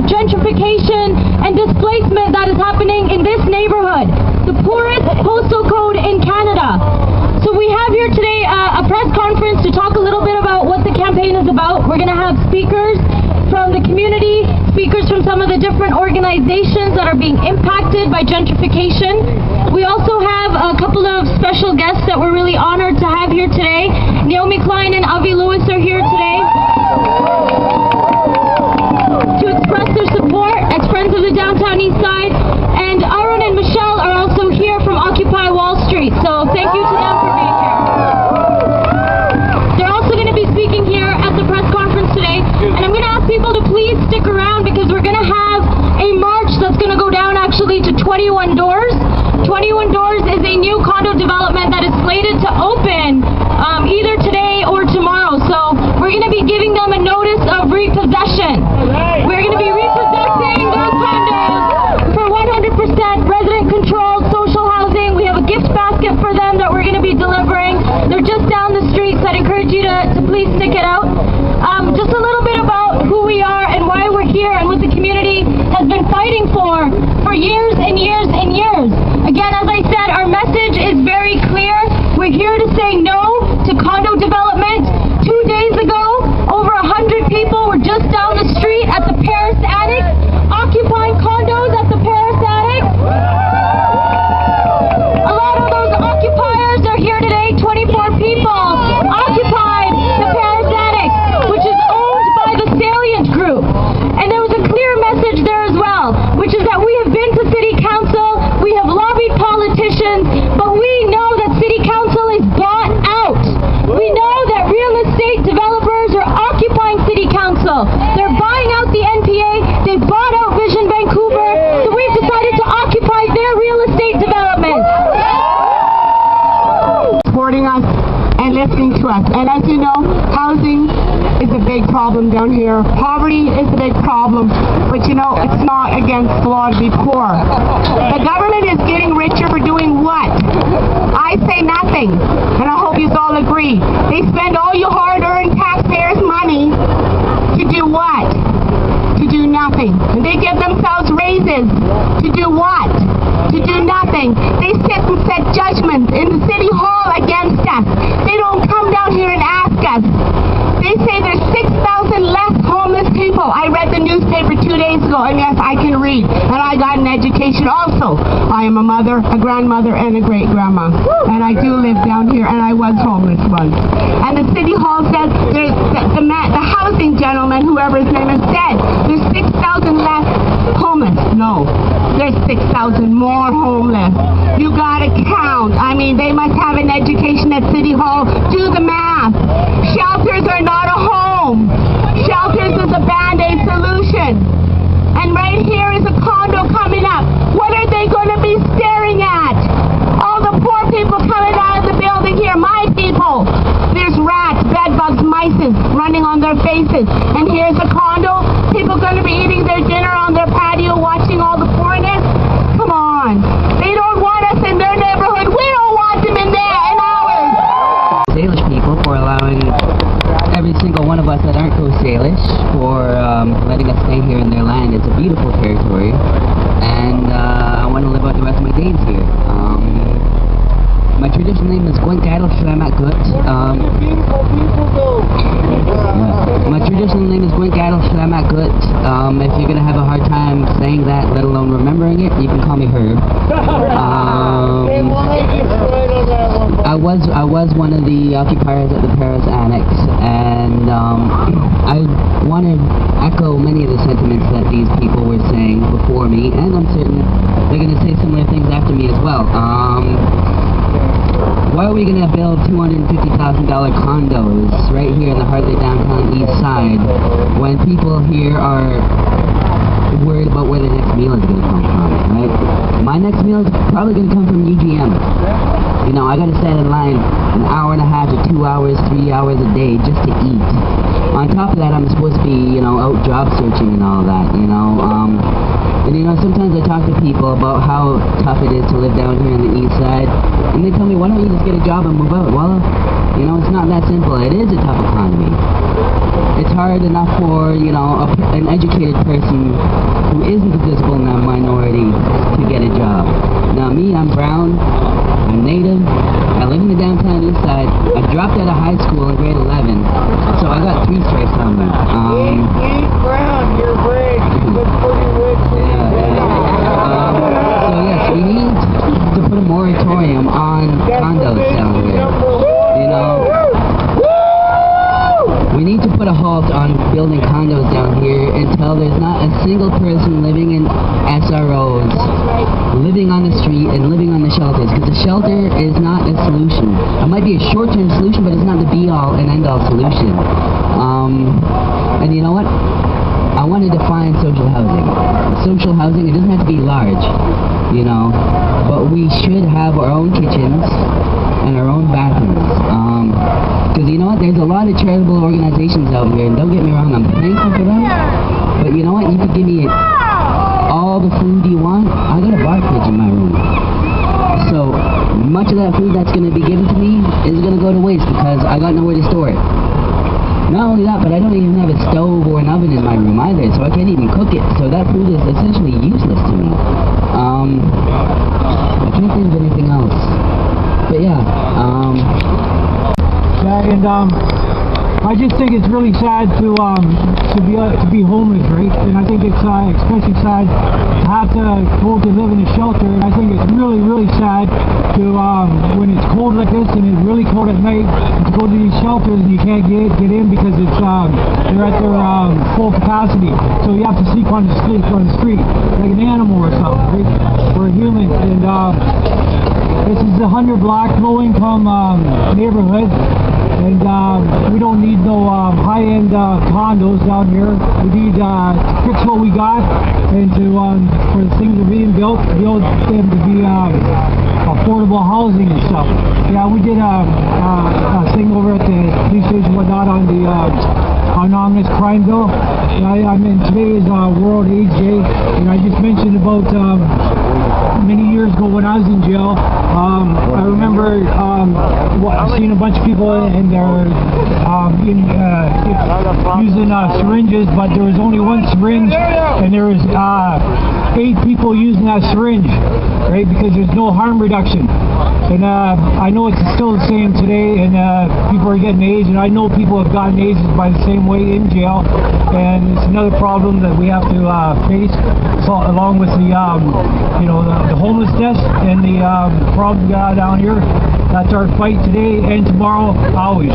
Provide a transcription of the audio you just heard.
gentrification and displacement that is happening in this neighborhood, the poorest postal code in Canada. So we have here today a press conference to talk a little bit about what the campaign is about. We're going to have speakers from the community, speakers from some of the different organizations that are being impacted by gentrification. We also have a couple of special guests that we're really honored to have here today. Naomi, Klein, and Avi Lewis are here today to express their support as friends of the downtown east side. And Aaron and Michelle are also here from Occupy Wall Street. So thank you to them for being here. They're also going to be speaking here at the press conference today. And I'm going to ask people to please stick around because we're going to have a march that's going to go down actually to 21 Doors. 21 Doors is a new condo development that is slated to open either today or tomorrow. So we're going to be giving them a notice of repossession. We're going to be repossessing those condos for 100% resident-controlled social housing. We have a gift basket for them that we're going to be delivering. They're just down the street, so I'd encourage you to please stick it out. Just a little bit about who we are and why we're here and what the community has been fighting for years and years and years. Again, as I said, our message is very clear. We're here to say no to condo development. 2 days ago, over 100 people were just down the street at the Paris Attic, occupying condos at the Paris Attic. A lot of those occupiers are here today. 24 people occupied the Paris Attic, which is owned by the Salient Group. And there was a clear message there as well, which is that we have been to City Council, we have lobbied politicians, but we know that City Council is bought out. We know that real estate developers are occupying City Council. They're buying out the NPA, they bought out Vision Vancouver, so we've decided to occupy their real estate developments. Supporting us and listening to us. And as you know, housing is a big problem down here. Poverty is a big problem, but you know, it's not against the law to be poor. The government is getting richer for doing what? I say nothing, and I hope you all agree. They spend all your hard-earned taxpayers' money to do what? To do nothing. And they give themselves raises to do what? To do nothing. They sit and set judgments in the City Hall against us. They don't come down here and ask us. They say there's 6,000 less homeless people. I read the newspaper 2 days ago, and yes, I can read. And I got an education also. I am a mother, a grandmother, and a great-grandma. And I do live down here, and I was homeless once. And the City Hall says there's the housing gentleman, whoever his name is, said there's 6,000 less homeless. No, there's 6,000 more homeless. You gotta count. I mean, they must have an education at City Hall. Do the math. Shall faces. And here's a condo. People going to be eating their dinner on their patio, watching all the foreigners. Come on. They don't want us in their neighborhood. We don't want them in ours. Salish people for allowing every single one of us that aren't Coast Salish for letting us stay here in their land. It's a beautiful territory, and I want to live out the rest of my days here. My traditional name is Gwengadal Shalamakut. My traditional name is Gwengadal Shalamakut. If you're going to have a hard time saying that, let alone remembering it, you can call me Herb. I was one of the occupiers at the Paris Annex, and I want to echo many of the sentiments that these people were saying before me, and I'm certain they're going to say similar things after me as well. Why are we going to build $250,000 condos right here in the heart of the downtown east side when people here are worried about where the next meal is going to come from, right? My next meal is probably going to come from UGM. You know, I got to stand in line an hour and a half to 2 hours, 3 hours a day just to eat. On top of that, I'm supposed to be, out job searching and all that, And sometimes I talk to people about how tough it is to live down here on the east side, and they tell me, why don't you just get a job and move out? Well, it's not that simple. It is a tough economy. It's hard enough for, an educated person who isn't a visible minority to get a job. Now me, I'm brown, I'm native, I live in the downtown east side, I dropped out of high school in grade 11, so I got 3 strikes on me. Brown, you're rich, but pretty rich. So yes, we need to put a moratorium on condos down here. We need to put a halt on building condos down here until there's not a single person living in SROs, living on the street and living on the shelters, because the shelter is not a solution. It might be a short-term solution, but it's not the be-all and end-all solution. And you know what? I want to define social housing. Social housing, it doesn't have to be large, but we should have our own kitchens and our own bathrooms. Because you know what? There's a lot of charitable organizations out here, and don't get me wrong, I'm thankful for them. But you know what? You could give me all the food you want. I got a bar fridge in my room. So much of that food that's going to be given to me is going to go to waste because I got nowhere to store it. Not only that, but I don't even have a stove or an oven in my room either, so I can't even cook it. So that food is essentially useless to me. I can't think of anything else. But yeah, I just think it's really sad to be homeless, right? And I think it's especially sad to have to go to live in a shelter. And I think it's really, really sad to when it's cold like this and it's really cold at night, to go to these shelters and you can't get in because it's they're at their full capacity. So you have to sleep on the street like an animal or something, right? Or a human. And this is a 100-block low-income neighborhood. And we don't need no high-end condos down here. We need to fix what we got and to for the things that are being built, build them to be affordable housing and stuff. Yeah, we did a thing over at the police station, whatnot, on the anonymous crime bill. I mean, today is World AIDS Day, and I just mentioned about many years ago when I was in jail. I remember seeing a bunch of people and they're using syringes, but there was only one syringe, and there was 8 people using that syringe, right? Because there's no harm reduction. And I know it's still the same today, and people are getting AIDS, and I know people have gotten AIDS by the same way in jail, and it's another problem that we have to face, so, along with the the homelessness and the problem we got down here. That's our fight today and tomorrow, always.